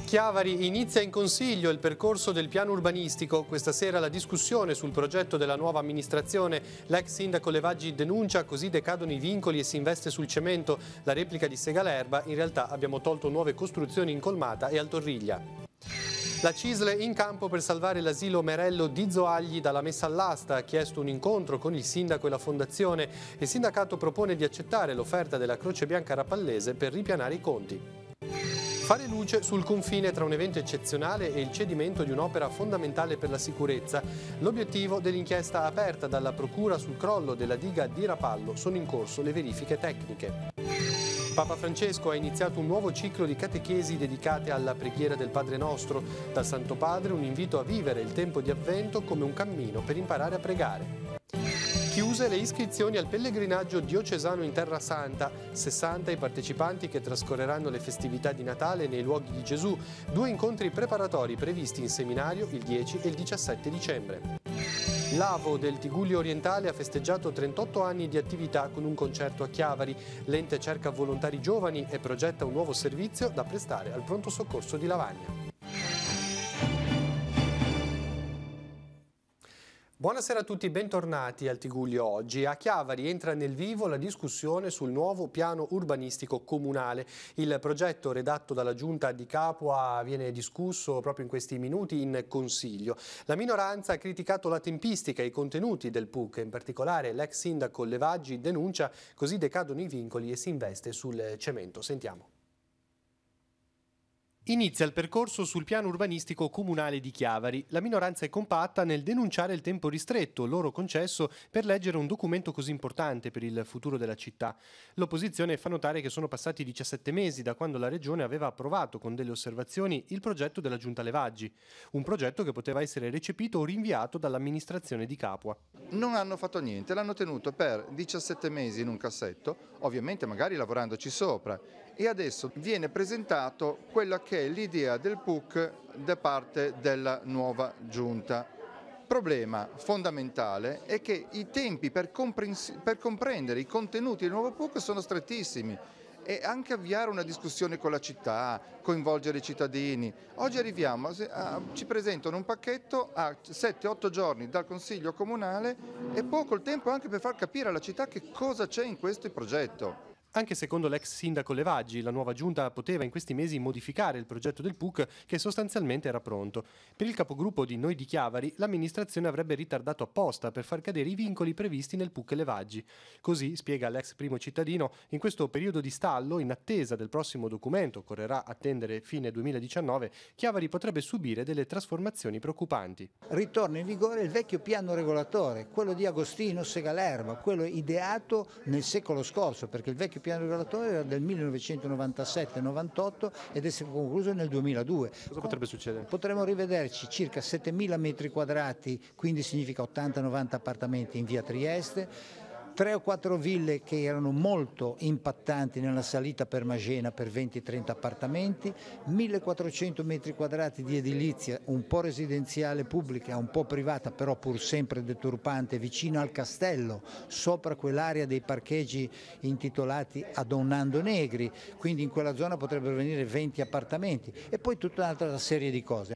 Chiavari inizia in Consiglio il percorso del piano urbanistico. Questa sera la discussione sul progetto della nuova amministrazione. L'ex sindaco Levaggi denuncia: così decadono i vincoli e si investe sul cemento. La replica di Segalerba: in realtà abbiamo tolto nuove costruzioni in Colmata e al Torriglia. La CISL in campo per salvare l'asilo Merello di Zoagli dalla messa all'asta. Ha chiesto un incontro con il sindaco e la fondazione. Il sindacato propone di accettare l'offerta della Croce Bianca Rapallese per ripianare i conti. Fare luce sul confine tra un evento eccezionale e il cedimento di un'opera fondamentale per la sicurezza. L'obiettivo dell'inchiesta aperta dalla Procura sul crollo della diga di Rapallo. Sono in corso le verifiche tecniche. Papa Francesco ha iniziato un nuovo ciclo di catechesi dedicate alla preghiera del Padre Nostro. Dal Santo Padre un invito a vivere il tempo di Avvento come un cammino per imparare a pregare. Chiuse le iscrizioni al pellegrinaggio diocesano in Terra Santa. 60 i partecipanti che trascorreranno le festività di Natale nei luoghi di Gesù. 2 incontri preparatori previsti in seminario il 10 e il 17 dicembre. L'AVO del Tigullio Orientale ha festeggiato 38 anni di attività con un concerto a Chiavari. L'ente cerca volontari giovani e progetta un nuovo servizio da prestare al pronto soccorso di Lavagna. Buonasera a tutti, bentornati al Tigullio oggi. A Chiavari entra nel vivo la discussione sul nuovo piano urbanistico comunale. Il progetto redatto dalla Giunta di Capua viene discusso proprio in questi minuti in Consiglio. La minoranza ha criticato la tempistica e i contenuti del PUC, in particolare l'ex sindaco Levaggi denuncia: così decadono i vincoli e si investe sul cemento. Sentiamo. Inizia il percorso sul piano urbanistico comunale di Chiavari. La minoranza è compatta nel denunciare il tempo ristretto loro concesso per leggere un documento così importante per il futuro della città. L'opposizione fa notare che sono passati 17 mesi da quando la Regione aveva approvato con delle osservazioni il progetto della Giunta Levaggi, un progetto che poteva essere recepito o rinviato dall'amministrazione di Capua. Non hanno fatto niente, l'hanno tenuto per 17 mesi in un cassetto, ovviamente magari lavorandoci sopra, e adesso viene presentato quella che è l'idea del PUC da parte della nuova giunta. Problema fondamentale è che i tempi per comprendere i contenuti del nuovo PUC sono strettissimi e anche avviare una discussione con la città, coinvolgere i cittadini. Oggi arriviamo, ci presentano un pacchetto a 7-8 giorni dal Consiglio Comunale e poco il tempo anche per far capire alla città che cosa c'è in questo progetto. Anche secondo l'ex sindaco Levaggi, la nuova giunta poteva in questi mesi modificare il progetto del PUC che sostanzialmente era pronto. Per il capogruppo di Noi di Chiavari, l'amministrazione avrebbe ritardato apposta per far cadere i vincoli previsti nel PUC Levaggi. Così, spiega l'ex primo cittadino, in questo periodo di stallo, in attesa del prossimo documento, occorrerà attendere fine 2019, Chiavari potrebbe subire delle trasformazioni preoccupanti. Ritorna in vigore il vecchio piano regolatore, quello di Agostino Segalerba, quello ideato nel secolo scorso, perché il vecchio piano regolatore era del 1997-98 ed è stato concluso nel 2002. Cosa potrebbe succedere? Potremmo rivederci circa 7.000 metri quadrati, quindi significa 80-90 appartamenti in via Trieste, 3 o 4 ville che erano molto impattanti nella salita per Magena per 20-30 appartamenti, 1.400 metri quadrati di edilizia, un po' residenziale pubblica, un po' privata, però pur sempre deturpante, vicino al castello, sopra quell'area dei parcheggi intitolati a Don Nando Negri, quindi in quella zona potrebbero venire 20 appartamenti e poi tutta un'altra serie di cose.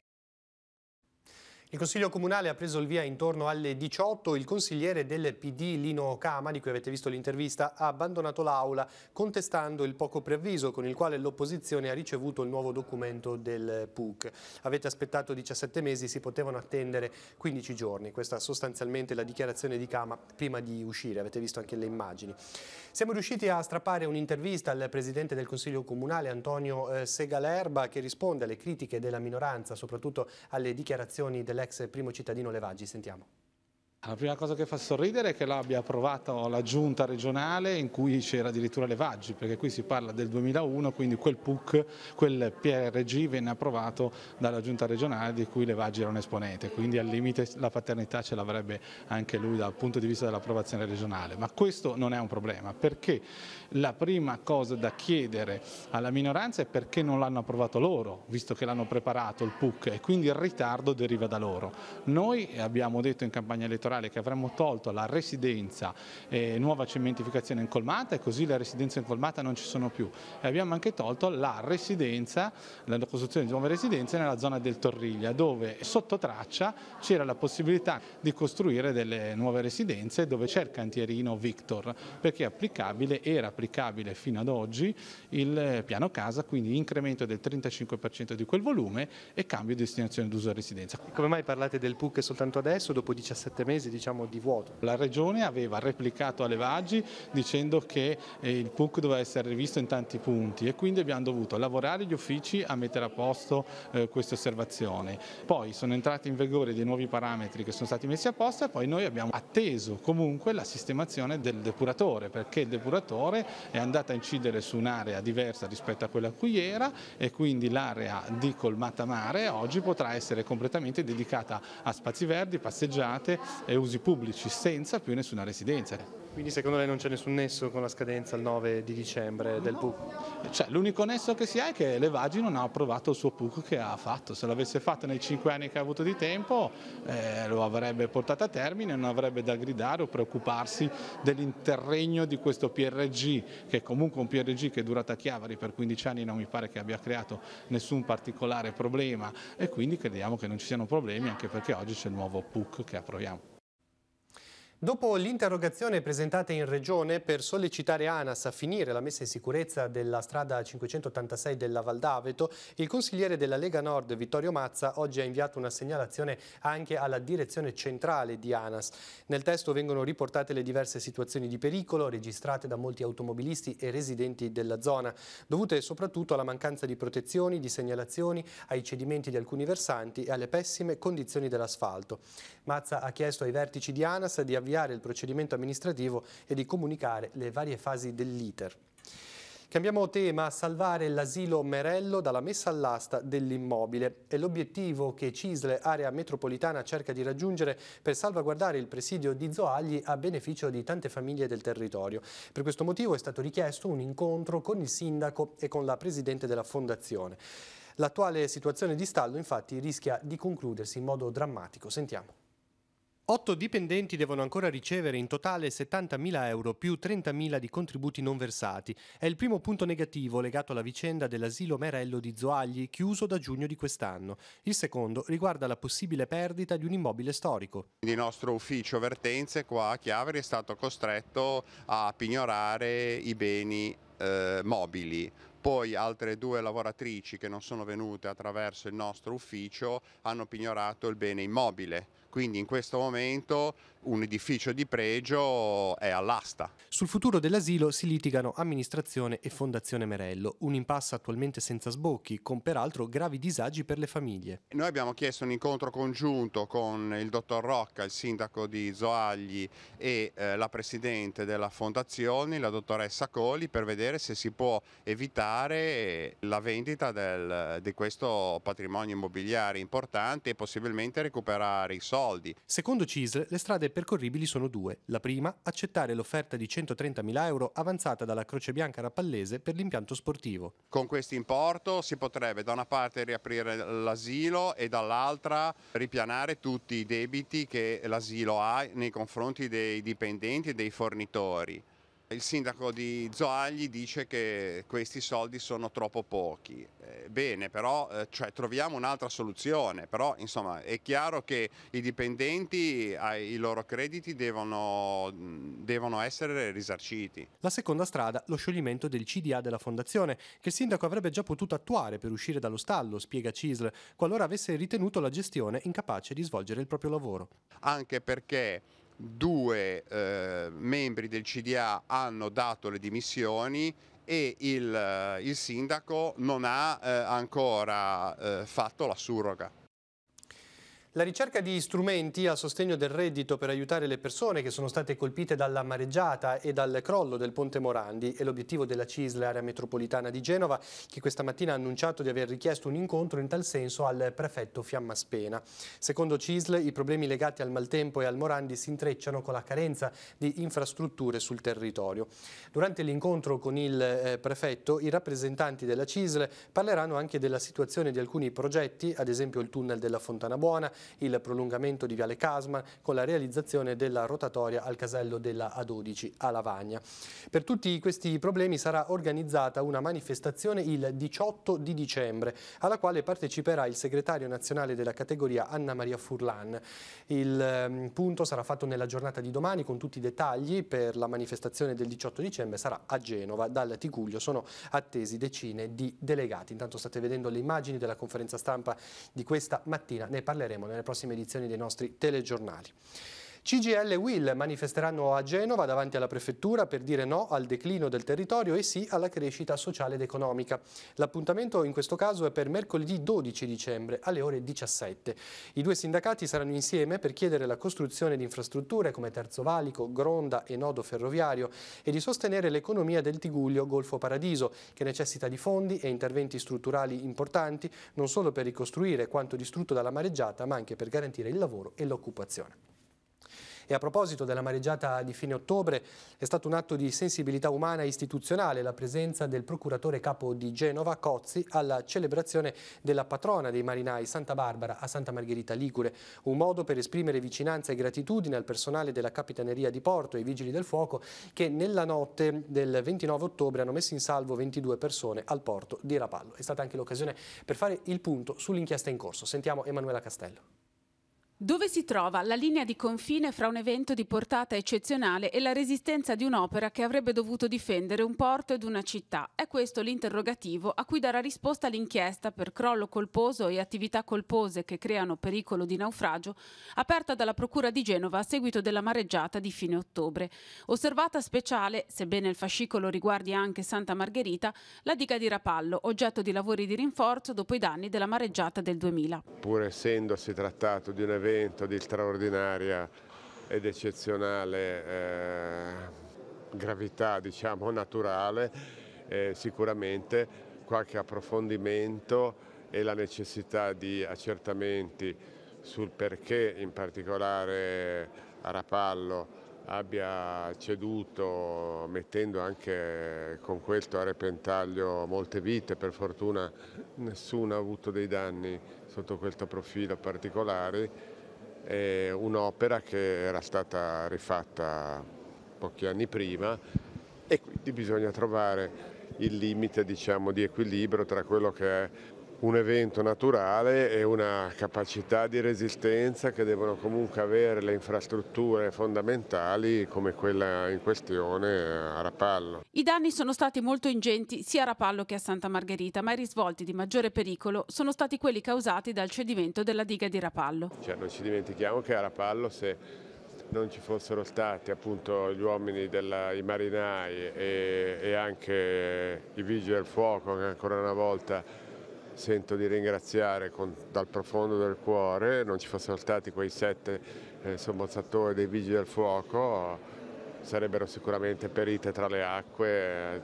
Il Consiglio Comunale ha preso il via intorno alle 18. Il consigliere del PD Lino Cama, di cui avete visto l'intervista, ha abbandonato l'Aula contestando il poco preavviso con il quale l'opposizione ha ricevuto il nuovo documento del PUC. Avete aspettato 17 mesi, si potevano attendere 15 giorni. Questa sostanzialmente è la dichiarazione di Cama prima di uscire, avete visto anche le immagini. Siamo riusciti a strappare un'intervista al Presidente del Consiglio Comunale, Antonio Segalerba, che risponde alle critiche della minoranza, soprattutto alle dichiarazioni dell'ex primo cittadino Levaggi. Sentiamo. La prima cosa che fa sorridere è che l'abbia approvato la giunta regionale in cui c'era addirittura Levaggi, perché qui si parla del 2001, quindi quel PUC, quel PRG venne approvato dalla giunta regionale di cui Levaggi era un esponente, quindi al limite la paternità ce l'avrebbe anche lui dal punto di vista dell'approvazione regionale, ma questo non è un problema, perché la prima cosa da chiedere alla minoranza è perché non l'hanno approvato loro, visto che l'hanno preparato il PUC e quindi il ritardo deriva da loro. Noi abbiamo detto in campagna elettorale elettorale che avremmo tolto la residenza nuova cementificazione incolmata, e così le residenze incolmate non ci sono più, e abbiamo anche tolto la residenza, la costruzione di nuove residenze nella zona del Torriglia, dove sotto traccia c'era la possibilità di costruire delle nuove residenze, dove c'è il cantierino Victor, perché era applicabile fino ad oggi il piano casa, quindi incremento del 35% di quel volume e cambio di destinazione d'uso e residenza. Come mai parlate del PUC soltanto adesso, dopo 17 mesi diciamo di vuoto? La Regione aveva replicato alle Vaggi dicendo che il PUC doveva essere rivisto in tanti punti, e quindi abbiamo dovuto lavorare gli uffici a mettere a posto queste osservazioni. Poi sono entrati in vigore dei nuovi parametri che sono stati messi a posto, e poi noi abbiamo atteso comunque la sistemazione del depuratore, perché il depuratore è andato a incidere su un'area diversa rispetto a quella a cui era, e quindi l'area di Colmata Mare oggi potrà essere completamente dedicata a spazi verdi, passeggiate e usi pubblici, senza più nessuna residenza. Quindi secondo lei non c'è nessun nesso con la scadenza il 9 di dicembre del PUC? Cioè, l'unico nesso che si ha è che le Vaggi non ha approvato il suo PUC che ha fatto. Se l'avesse fatto nei 5 anni che ha avuto di tempo lo avrebbe portato a termine, non avrebbe da gridare o preoccuparsi dell'interregno di questo PRG, che è comunque un PRG che è durato a Chiavari per 15 anni, non mi pare che abbia creato nessun particolare problema, e quindi crediamo che non ci siano problemi, anche perché oggi c'è il nuovo PUC che approviamo. Dopo l'interrogazione presentata in Regione per sollecitare ANAS a finire la messa in sicurezza della strada 586 della Val d'Aveto, il consigliere della Lega Nord Vittorio Mazza oggi ha inviato una segnalazione anche alla direzione centrale di ANAS. Nel testo vengono riportate le diverse situazioni di pericolo registrate da molti automobilisti e residenti della zona, dovute soprattutto alla mancanza di protezioni, di segnalazioni, ai cedimenti di alcuni versanti e alle pessime condizioni dell'asfalto. Mazza ha chiesto ai vertici di ANAS di avviare il procedimento amministrativo e di comunicare le varie fasi dell'iter. Cambiamo tema: salvare l'asilo Merello dalla messa all'asta dell'immobile. È l'obiettivo che CISL Area Metropolitana cerca di raggiungere per salvaguardare il presidio di Zoagli a beneficio di tante famiglie del territorio. Per questo motivo è stato richiesto un incontro con il sindaco e con la presidente della fondazione. L'attuale situazione di stallo infatti rischia di concludersi in modo drammatico. Sentiamo. 8 dipendenti devono ancora ricevere in totale 70.000 euro più 30.000 di contributi non versati. È il primo punto negativo legato alla vicenda dell'asilo Merello di Zoagli, chiuso da giugno di quest'anno. Il secondo riguarda la possibile perdita di un immobile storico. Il nostro ufficio vertenze qua a Chiavari è stato costretto a pignorare i beni mobili. Poi altre 2 lavoratrici che non sono venute attraverso il nostro ufficio hanno pignorato il bene immobile. Quindi in questo momento un edificio di pregio è all'asta. Sul futuro dell'asilo si litigano amministrazione e Fondazione Merello, un impasse attualmente senza sbocchi, con peraltro gravi disagi per le famiglie. Noi abbiamo chiesto un incontro congiunto con il dottor Rocca, il sindaco di Zoagli, e la presidente della Fondazione, la dottoressa Coli, per vedere se si può evitare la vendita di questo patrimonio immobiliare importante e possibilmente recuperare i soldi. Secondo CISL, le strade percorribili sono 2. La prima, accettare l'offerta di 130.000 euro avanzata dalla Croce Bianca Rapallese per l'impianto sportivo. Con questo importo si potrebbe da una parte riaprire l'asilo e dall'altra ripianare tutti i debiti che l'asilo ha nei confronti dei dipendenti e dei fornitori. Il sindaco di Zoagli dice che questi soldi sono troppo pochi. Bene, però troviamo un'altra soluzione, però insomma è chiaro che i dipendenti, i loro crediti devono essere risarciti. La seconda strada, lo scioglimento del CDA della Fondazione, che il sindaco avrebbe già potuto attuare per uscire dallo stallo, spiega CISL, qualora avesse ritenuto la gestione incapace di svolgere il proprio lavoro. Anche perché 2 membri del CDA hanno dato le dimissioni e il sindaco non ha ancora fatto la surroga. La ricerca di strumenti a sostegno del reddito per aiutare le persone che sono state colpite dalla mareggiata e dal crollo del Ponte Morandi è l'obiettivo della CISL Area Metropolitana di Genova, che questa mattina ha annunciato di aver richiesto un incontro in tal senso al prefetto Fiammaspena. Secondo CISL, i problemi legati al maltempo e al Morandi si intrecciano con la carenza di infrastrutture sul territorio. Durante l'incontro con il prefetto, i rappresentanti della CISL parleranno anche della situazione di alcuni progetti, ad esempio il tunnel della Fontana Buona, il prolungamento di Viale Casma con la realizzazione della rotatoria al casello della A12 a Lavagna. Per tutti questi problemi sarà organizzata una manifestazione il 18 di dicembre, alla quale parteciperà il segretario nazionale della categoria Anna Maria Furlan. Il punto sarà fatto nella giornata di domani con tutti i dettagli. Per la manifestazione del 18 dicembre sarà a Genova. Dal Tigullio sono attesi decine di delegati. Intanto state vedendo le immagini della conferenza stampa di questa mattina, ne parleremo nelle prossime edizioni dei nostri telegiornali. CGIL e UIL manifesteranno a Genova davanti alla prefettura per dire no al declino del territorio e sì alla crescita sociale ed economica. L'appuntamento in questo caso è per mercoledì 12 dicembre alle ore 17. I due sindacati saranno insieme per chiedere la costruzione di infrastrutture come Terzo Valico, Gronda e nodo ferroviario e di sostenere l'economia del Tigullio Golfo Paradiso, che necessita di fondi e interventi strutturali importanti non solo per ricostruire quanto distrutto dalla mareggiata, ma anche per garantire il lavoro e l'occupazione. E a proposito della mareggiata di fine ottobre, è stato un atto di sensibilità umana e istituzionale la presenza del procuratore capo di Genova, Cozzi, alla celebrazione della patrona dei marinai Santa Barbara a Santa Margherita Ligure, un modo per esprimere vicinanza e gratitudine al personale della Capitaneria di Porto e ai Vigili del Fuoco che nella notte del 29 ottobre hanno messo in salvo 22 persone al porto di Rapallo. È stata anche l'occasione per fare il punto sull'inchiesta in corso. Sentiamo Emanuela Castello. Dove si trova la linea di confine fra un evento di portata eccezionale e la resistenza di un'opera che avrebbe dovuto difendere un porto ed una città? È questo l'interrogativo a cui darà risposta l'inchiesta per crollo colposo e attività colpose che creano pericolo di naufragio, aperta dalla Procura di Genova a seguito della mareggiata di fine ottobre. Osservata speciale, sebbene il fascicolo riguardi anche Santa Margherita, la diga di Rapallo, oggetto di lavori di rinforzo dopo i danni della mareggiata del 2000. Pur essendosi trattato di un evento di straordinaria ed eccezionale gravità, diciamo, naturale, sicuramente qualche approfondimento e la necessità di accertamenti sul perché in particolare a Rapallo abbia ceduto, mettendo anche con questo a repentaglio molte vite. Per fortuna nessuno ha avuto dei danni sotto questo profilo particolare. È un'opera che era stata rifatta pochi anni prima e quindi bisogna trovare il limite, diciamo, di equilibrio tra quello che è un evento naturale e una capacità di resistenza che devono comunque avere le infrastrutture fondamentali come quella in questione a Rapallo. I danni sono stati molto ingenti sia a Rapallo che a Santa Margherita, ma i risvolti di maggiore pericolo sono stati quelli causati dal cedimento della diga di Rapallo. Non ci dimentichiamo che a Rapallo, se non ci fossero stati appunto gli uomini, i marinai e anche i vigili del fuoco, che ancora una volta sento di ringraziare dal profondo del cuore, non ci fossero stati quei 7 sommozzatori dei Vigili del Fuoco, sarebbero sicuramente perite tra le acque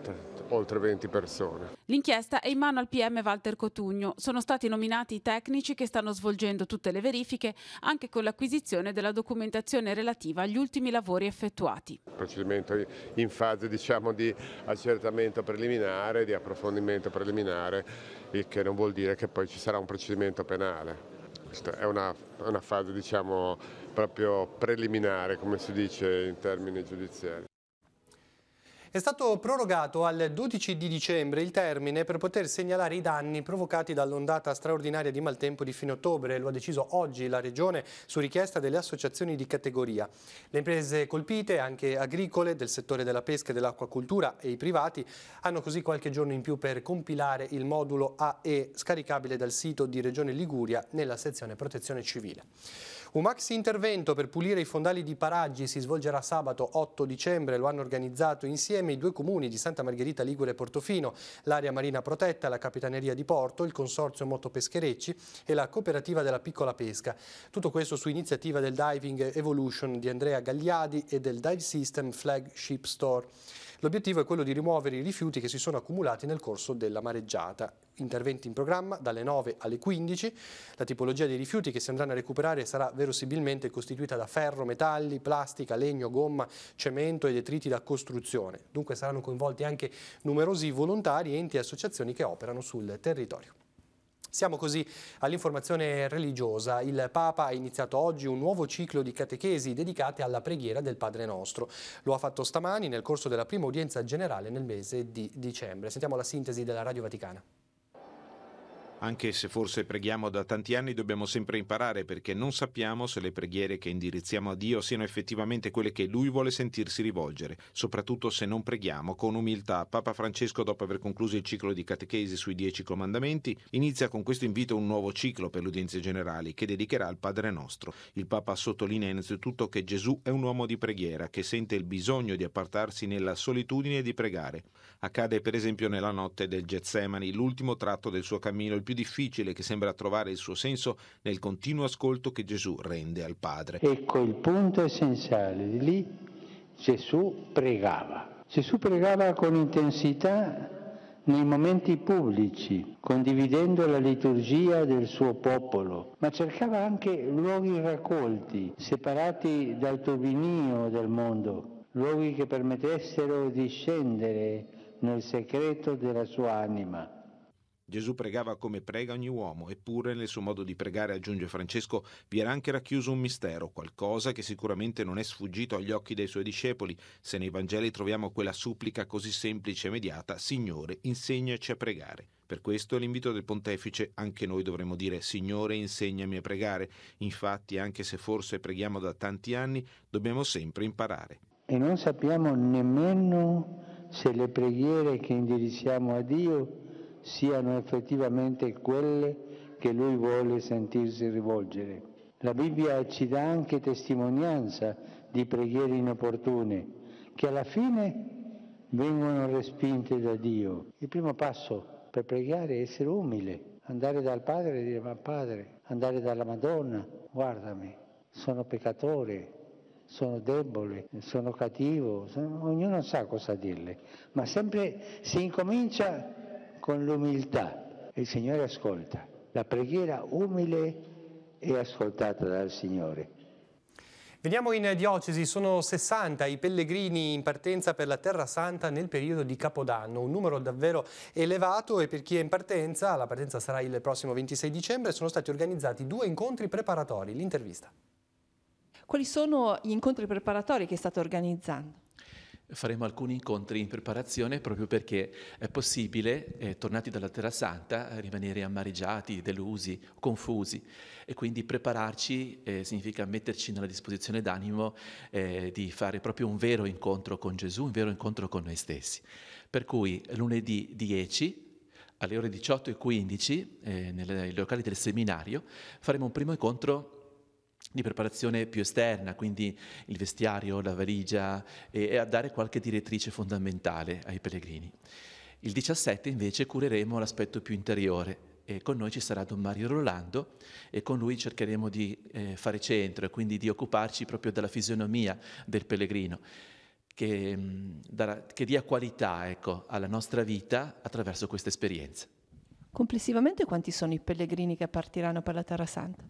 oltre 20 persone. L'inchiesta è in mano al PM Walter Cotugno. Sono stati nominati i tecnici che stanno svolgendo tutte le verifiche, anche con l'acquisizione della documentazione relativa agli ultimi lavori effettuati. Procedimento in fase, diciamo, di accertamento preliminare, di approfondimento preliminare, il che non vuol dire che poi ci sarà un procedimento penale. Questa è una fase, diciamo, proprio preliminare, come si dice in termini giudiziari. È stato prorogato al 12 di dicembre il termine per poter segnalare i danni provocati dall'ondata straordinaria di maltempo di fine ottobre. Lo ha deciso oggi la Regione su richiesta delle associazioni di categoria. Le imprese colpite, anche agricole, del settore della pesca e dell'acquacultura e i privati, hanno così qualche giorno in più per compilare il modulo AE scaricabile dal sito di Regione Liguria nella sezione Protezione Civile. Un maxi intervento per pulire i fondali di Paraggi si svolgerà sabato 8 dicembre, lo hanno organizzato insieme i due comuni di Santa Margherita Ligure e Portofino, l'area marina protetta, la Capitaneria di Porto, il Consorzio Motopescherecci e la Cooperativa della Piccola Pesca. Tutto questo su iniziativa del Diving Evolution di Andrea Gagliadi e del Dive System Flagship Store. L'obiettivo è quello di rimuovere i rifiuti che si sono accumulati nel corso della mareggiata. Interventi in programma dalle 9 alle 15. La tipologia dei rifiuti che si andranno a recuperare sarà verosimilmente costituita da ferro, metalli, plastica, legno, gomma, cemento e detriti da costruzione. Dunque saranno coinvolti anche numerosi volontari, enti e associazioni che operano sul territorio. Siamo così all'informazione religiosa. Il Papa ha iniziato oggi un nuovo ciclo di catechesi dedicate alla preghiera del Padre Nostro. Lo ha fatto stamani nel corso della prima udienza generale nel mese di dicembre. Sentiamo la sintesi della Radio Vaticana. Anche se forse preghiamo da tanti anni, dobbiamo sempre imparare, perché non sappiamo se le preghiere che indirizziamo a Dio siano effettivamente quelle che Lui vuole sentirsi rivolgere, soprattutto se non preghiamo con umiltà. Papa Francesco, dopo aver concluso il ciclo di catechesi sui 10 comandamenti, inizia con questo invito un nuovo ciclo per le udienze generali che dedicherà al Padre Nostro. Il Papa sottolinea innanzitutto che Gesù è un uomo di preghiera, che sente il bisogno di appartarsi nella solitudine e di pregare. Accade per esempio nella notte del Getsemani, l'ultimo tratto del suo cammino, il più difficile, che sembra trovare il suo senso nel continuo ascolto che Gesù rende al Padre. Ecco il punto essenziale di lì: Gesù pregava. Gesù pregava con intensità nei momenti pubblici, condividendo la liturgia del suo popolo, ma cercava anche luoghi raccolti, separati dal turbinio del mondo, luoghi che permettessero di scendere nel segreto della sua anima. Gesù pregava come prega ogni uomo, eppure nel suo modo di pregare, aggiunge Francesco, vi era anche racchiuso un mistero, qualcosa che sicuramente non è sfuggito agli occhi dei suoi discepoli, se nei Vangeli troviamo quella supplica così semplice e immediata: Signore, insegnaci a pregare. Per questo l'invito del Pontefice: anche noi dovremmo dire Signore, insegnami a pregare. Infatti, anche se forse preghiamo da tanti anni, dobbiamo sempre imparare. E non sappiamo nemmeno se le preghiere che indirizziamo a Dio siano effettivamente quelle che Lui vuole sentirsi rivolgere. La Bibbia ci dà anche testimonianza di preghiere inopportune, che alla fine vengono respinte da Dio. Il primo passo per pregare è essere umile, andare dal Padre e dire: ma Padre, andare dalla Madonna, guardami, sono peccatore, sono debole, sono cattivo, ognuno sa cosa dirle, ma sempre si incomincia con l'umiltà e il Signore ascolta. La preghiera umile è ascoltata dal Signore. Veniamo in diocesi, sono 60 i pellegrini in partenza per la Terra Santa nel periodo di Capodanno, un numero davvero elevato, e per chi è in partenza, la partenza sarà il prossimo 26 dicembre, sono stati organizzati 2 incontri preparatori. L'intervista. Quali sono gli incontri preparatori che state organizzando? Faremo alcuni incontri in preparazione proprio perché è possibile, tornati dalla Terra Santa, rimanere amareggiati, delusi, confusi, e quindi prepararci significa metterci nella disposizione d'animo di fare proprio un vero incontro con Gesù, un vero incontro con noi stessi. Per cui lunedì 10 alle ore 18:15 nei locali del seminario faremo un primo incontro di preparazione più esterna, quindi il vestiario, la valigia, e a dare qualche direttrice fondamentale ai pellegrini. Il 17 invece cureremo l'aspetto più interiore, e con noi ci sarà Don Mario Rolando, e con lui cercheremo di fare centro e quindi di occuparci proprio della fisionomia del pellegrino, che dia qualità, ecco, alla nostra vita attraverso questa esperienza. Complessivamente quanti sono i pellegrini che partiranno per la Terra Santa?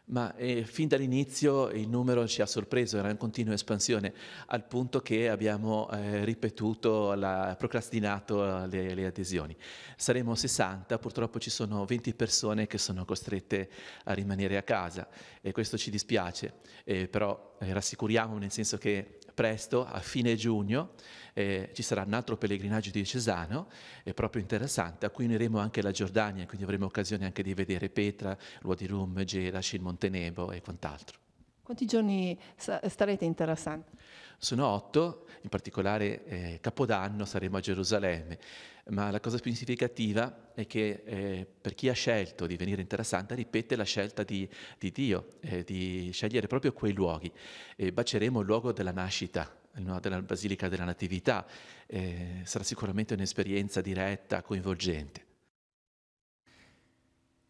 Ma fin dall'inizio il numero ci ha sorpreso, era in continua espansione, al punto che abbiamo ripetuto, procrastinato le adesioni. Saremo 60, purtroppo ci sono 20 persone che sono costrette a rimanere a casa, e questo ci dispiace, però rassicuriamo, nel senso che presto, a fine giugno, ci sarà un altro pellegrinaggio diocesano proprio interessante, a cui uniremo anche la Giordania, quindi avremo occasione anche di vedere Petra, Luodi Rum, Geraci, il Monte Nebo e quant'altro. Quanti giorni starete in Terra Santa? Sono 8, in particolare Capodanno saremo a Gerusalemme, ma la cosa più significativa è che per chi ha scelto di venire in Terra Santa ripete la scelta di Dio, di scegliere proprio quei luoghi. Baceremo il luogo della nascita, della Basilica della Natività, sarà sicuramente un'esperienza diretta, coinvolgente.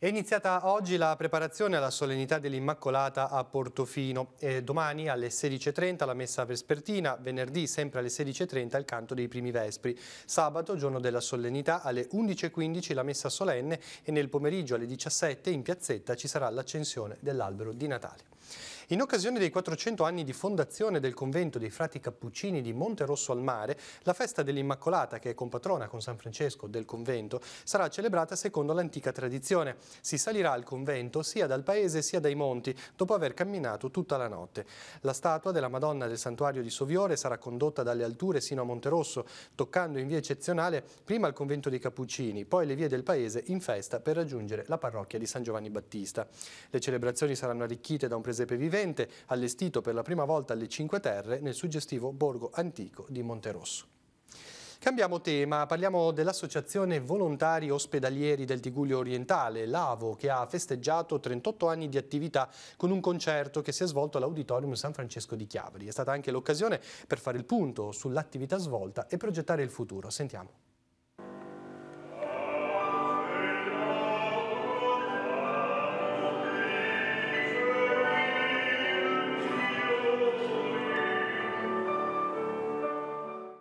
È iniziata oggi la preparazione alla solennità dell'Immacolata a Portofino. Domani alle 16:30 la messa vespertina, venerdì sempre alle 16:30 il canto dei primi vespri. Sabato, giorno della solennità, alle 11:15 la messa solenne, e nel pomeriggio alle 17 in piazzetta ci sarà l'accensione dell'albero di Natale. In occasione dei 400 anni di fondazione del convento dei frati cappuccini di Monterosso al Mare, la festa dell'Immacolata, che è compatrona con San Francesco del convento, sarà celebrata secondo l'antica tradizione. Si salirà al convento sia dal paese sia dai monti, dopo aver camminato tutta la notte. La statua della Madonna del Santuario di Soviore sarà condotta dalle alture sino a Monterosso, toccando in via eccezionale prima il convento dei Cappuccini, poi le vie del paese in festa per raggiungere la parrocchia di San Giovanni Battista. Le celebrazioni saranno arricchite da un presepe vivente, allestito per la prima volta alle Cinque Terre nel suggestivo borgo antico di Monterosso. Cambiamo tema, parliamo dell'Associazione Volontari Ospedalieri del Tigullio Orientale, l'AVO, che ha festeggiato 38 anni di attività con un concerto che si è svolto all'Auditorium San Francesco di Chiavari. È stata anche l'occasione per fare il punto sull'attività svolta e progettare il futuro. Sentiamo.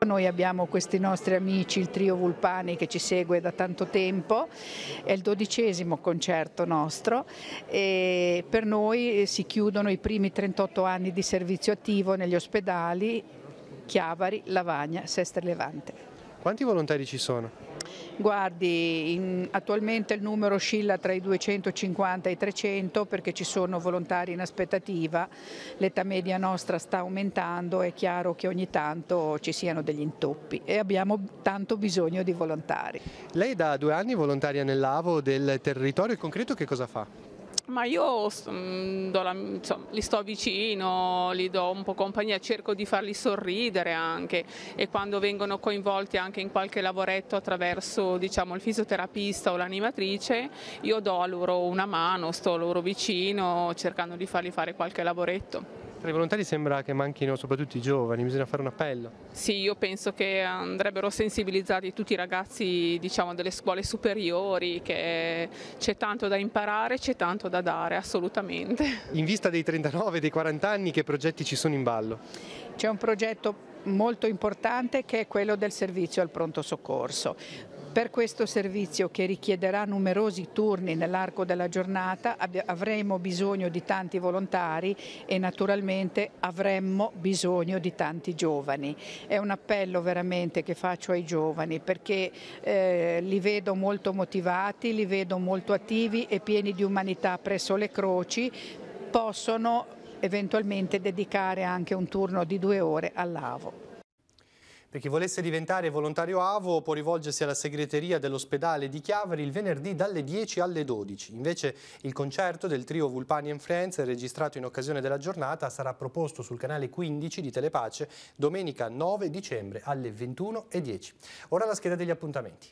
Noi abbiamo questi nostri amici, il trio Vulpani, che ci segue da tanto tempo, è il 12° concerto nostro e per noi si chiudono i primi 38 anni di servizio attivo negli ospedali Chiavari, Lavagna, Sestri Levante. Quanti volontari ci sono? Guardi, attualmente il numero oscilla tra i 250 e i 300 perché ci sono volontari in aspettativa, l'età media nostra sta aumentando, è chiaro che ogni tanto ci siano degli intoppi e abbiamo tanto bisogno di volontari. Lei da 2 anni volontaria nell'AVO del territorio, in concreto che cosa fa? Ma io li sto vicino, li do un po' compagnia, cerco di farli sorridere anche e quando vengono coinvolti anche in qualche lavoretto attraverso il fisioterapista o l'animatrice, io do a loro una mano, sto loro vicino cercando di fargli fare qualche lavoretto. Tra i volontari sembra che manchino soprattutto i giovani, bisogna fare un appello. Sì, io penso che andrebbero sensibilizzati tutti i ragazzi delle scuole superiori, che c'è tanto da imparare, c'è tanto da dare, assolutamente. In vista dei 39, dei 40 anni, che progetti ci sono in ballo? C'è un progetto molto importante che è quello del servizio al pronto soccorso. Per questo servizio, che richiederà numerosi turni nell'arco della giornata, avremo bisogno di tanti volontari e naturalmente avremmo bisogno di tanti giovani. È un appello veramente che faccio ai giovani perché li vedo molto motivati, li vedo molto attivi e pieni di umanità presso le croci, possono eventualmente dedicare anche un turno di 2 ore all'AVO. Per chi volesse diventare volontario AVO può rivolgersi alla segreteria dell'ospedale di Chiavari il venerdì dalle 10 alle 12. Invece il concerto del trio Vulpani and Friends, registrato in occasione della giornata, sarà proposto sul canale 15 di Telepace domenica 9 dicembre alle 21:10. Ora la scheda degli appuntamenti.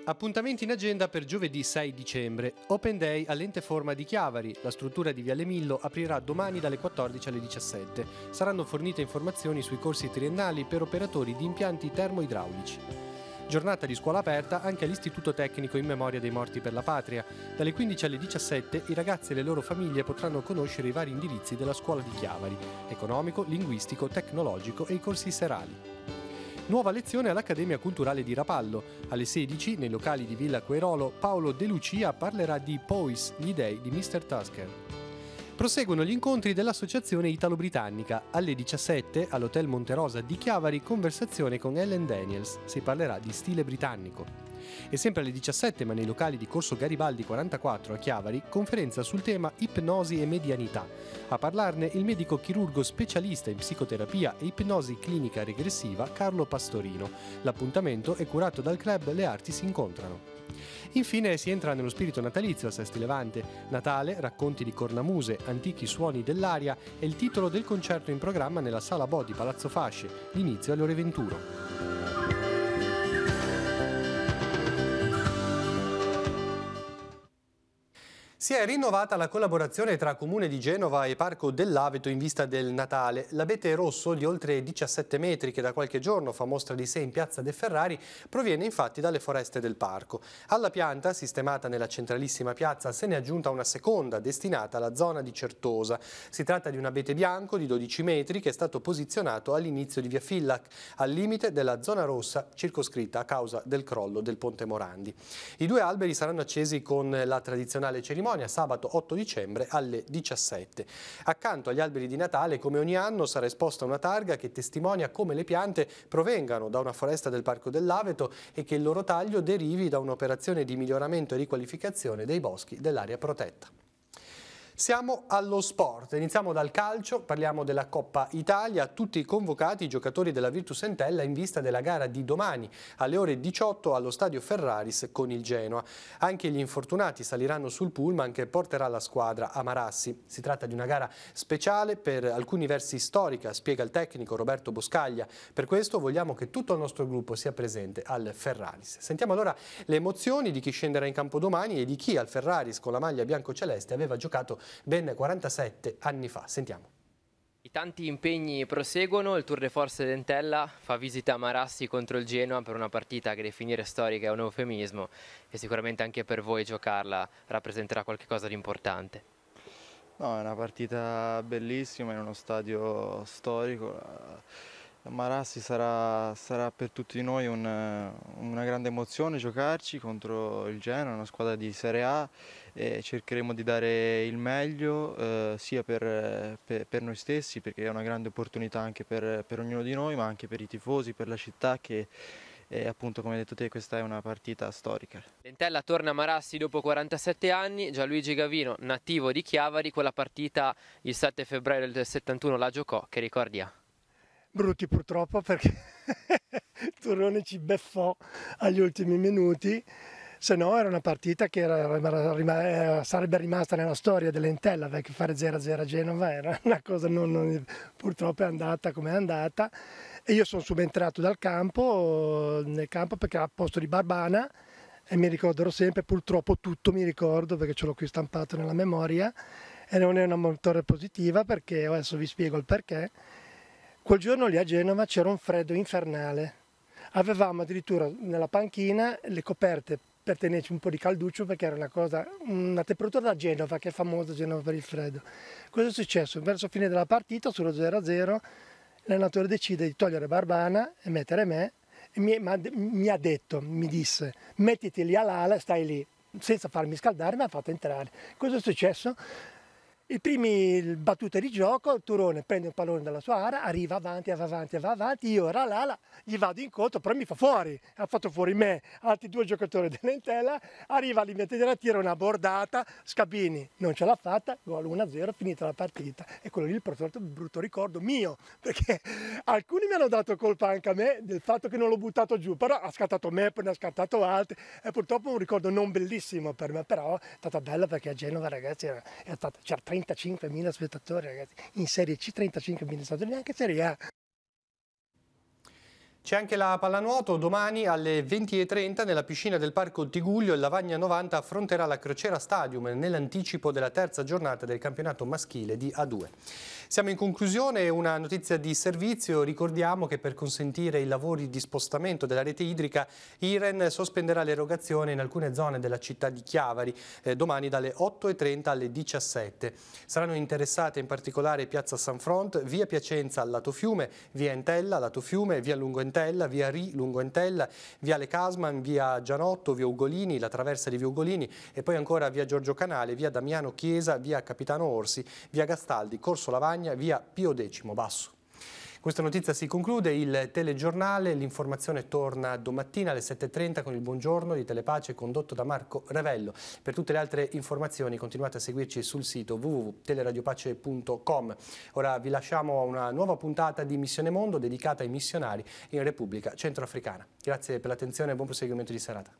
Appuntamenti in agenda per giovedì 6 dicembre. Open Day all'Ente Forma di Chiavari. La struttura di Viale Millo aprirà domani dalle 14 alle 17. Saranno fornite informazioni sui corsi triennali per operatori di impianti termoidraulici. Giornata di scuola aperta anche all'Istituto Tecnico in memoria dei morti per la patria. Dalle 15 alle 17 i ragazzi e le loro famiglie potranno conoscere i vari indirizzi della scuola di Chiavari: economico, linguistico, tecnologico e i corsi serali. Nuova lezione all'Accademia Culturale di Rapallo. Alle 16, nei locali di Villa Quairolo, Paolo De Lucia parlerà di Pois, gli dei di Mr. Tusker. Proseguono gli incontri dell'Associazione Italo-Britannica. Alle 17, all'Hotel Monterosa di Chiavari, conversazione con Ellen Daniels. Si parlerà di stile britannico. E sempre alle 17, ma nei locali di Corso Garibaldi 44 a Chiavari, conferenza sul tema ipnosi e medianità. A parlarne il medico chirurgo specialista in psicoterapia e ipnosi clinica regressiva Carlo Pastorino. L'appuntamento è curato dal club Le Arti si incontrano. Infine si entra nello spirito natalizio a Sestri Levante. Natale, racconti di cornamuse, antichi suoni dell'aria è il titolo del concerto in programma nella Sala Bo di Palazzo Fasce. L'inizio alle ore 21. Si è rinnovata la collaborazione tra Comune di Genova e Parco dell'Aveto in vista del Natale. L'abete rosso di oltre 17 metri che da qualche giorno fa mostra di sé in piazza De Ferrari proviene infatti dalle foreste del parco. Alla pianta, sistemata nella centralissima piazza, se ne è aggiunta una seconda destinata alla zona di Certosa. Si tratta di un abete bianco di 12 metri che è stato posizionato all'inizio di via Fillac, al limite della zona rossa circoscritta a causa del crollo del Ponte Morandi. I due alberi saranno accesi con la tradizionale cerimonia sabato 8 dicembre alle 17. Accanto agli alberi di Natale, come ogni anno, sarà esposta una targa che testimonia come le piante provengano da una foresta del Parco dell'Aveto e che il loro taglio derivi da un'operazione di miglioramento e riqualificazione dei boschi dell'area protetta. Siamo allo sport, iniziamo dal calcio, parliamo della Coppa Italia, tutti convocati i giocatori della Virtus Entella in vista della gara di domani alle ore 18 allo stadio Ferraris con il Genoa. Anche gli infortunati saliranno sul pullman che porterà la squadra a Marassi. Si tratta di una gara speciale per alcuni versi storica, spiega il tecnico Roberto Boscaglia. Per questo vogliamo che tutto il nostro gruppo sia presente al Ferraris. Sentiamo allora le emozioni di chi scenderà in campo domani e di chi al Ferraris con la maglia biancoceleste aveva giocato ben 47 anni fa. Sentiamo. I tanti impegni proseguono, il Tour de Force d'Entella fa visita a Marassi contro il Genoa per una partita che definire storica è un eufemismo e sicuramente anche per voi giocarla rappresenterà qualcosa di importante. No, è una partita bellissima in uno stadio storico. Marassi sarà per tutti noi una grande emozione giocarci contro il Genoa, una squadra di Serie A, e cercheremo di dare il meglio sia per noi stessi, perché è una grande opportunità anche per ognuno di noi, ma anche per i tifosi, per la città che appunto, come hai detto te, questa è una partita storica. L'Entella torna a Marassi dopo 47 anni, Gianluigi Gavino, nativo di Chiavari, quella partita il 7 febbraio del 71 la giocò, che ricordi ha? Brutti purtroppo, perché Turrone ci beffò agli ultimi minuti, se no era una partita che sarebbe rimasta nella storia dell'Entella, perché fare 0-0 a Genova era una cosa purtroppo è andata come è andata, e io sono subentrato nel campo perché era a posto di Barbana e mi ricorderò sempre, purtroppo tutto mi ricordo perché ce l'ho qui stampato nella memoria e non è una motore positiva, perché adesso vi spiego il perché. Quel giorno lì a Genova c'era un freddo infernale, avevamo addirittura nella panchina le coperte per tenerci un po' di calduccio, perché era una temperatura da Genova, che è famosa Genova per il freddo. Cosa è successo? Verso fine della partita, sullo 0-0, l'allenatore decide di togliere Barbana e mettere me, e mi disse mettiti lì all'ala e stai lì, senza farmi scaldare mi ha fatto entrare. Cosa è successo? I primi battute di gioco, Turone prende un pallone dalla sua area, arriva avanti, va avanti, io ero all'ala, gli vado incontro, però mi fa fuori, ha fatto fuori me, altri due giocatori dell'Entella, arriva al limite della tira, una bordata, Scabini non ce l'ha fatta, gol 1-0, finita la partita. E quello lì il brutto ricordo mio, perché alcuni mi hanno dato colpa anche a me del fatto che non l'ho buttato giù, però ha scattato me, poi ne ha scattato altri, e purtroppo un ricordo non bellissimo per me, però è stata bella, perché a Genova, ragazzi, c'era 35.000 spettatori, ragazzi, in Serie C 35.000 spettatori, neanche Serie A. C'è anche la pallanuoto, domani alle 20:30 nella piscina del Parco Tigullio il Lavagna 90 affronterà la Crociera Stadium nell'anticipo della terza giornata del campionato maschile di A2. Siamo in conclusione, una notizia di servizio, ricordiamo che per consentire i lavori di spostamento della rete idrica Iren sospenderà l'erogazione in alcune zone della città di Chiavari domani dalle 8:30 alle 17. Saranno interessate in particolare piazza San Front, via Piacenza al lato Fiume, via Entella lato Fiume, via Lungo Entella, via Ri Lungo Entella, viale Casman, via Gianotto, via Ugolini, la traversa di via Ugolini e poi ancora via Giorgio Canale, via Damiano Chiesa, via Capitano Orsi, via Gastaldi, Corso Lavagna, via Pio X Basso. Questa notizia si conclude, il telegiornale, l'informazione torna domattina alle 7:30 con il buongiorno di Telepace condotto da Marco Ravello. Per tutte le altre informazioni continuate a seguirci sul sito www.teleradiopace.com. Ora vi lasciamo a una nuova puntata di Missione Mondo dedicata ai missionari in Repubblica Centroafricana. Grazie per l'attenzione e buon proseguimento di serata.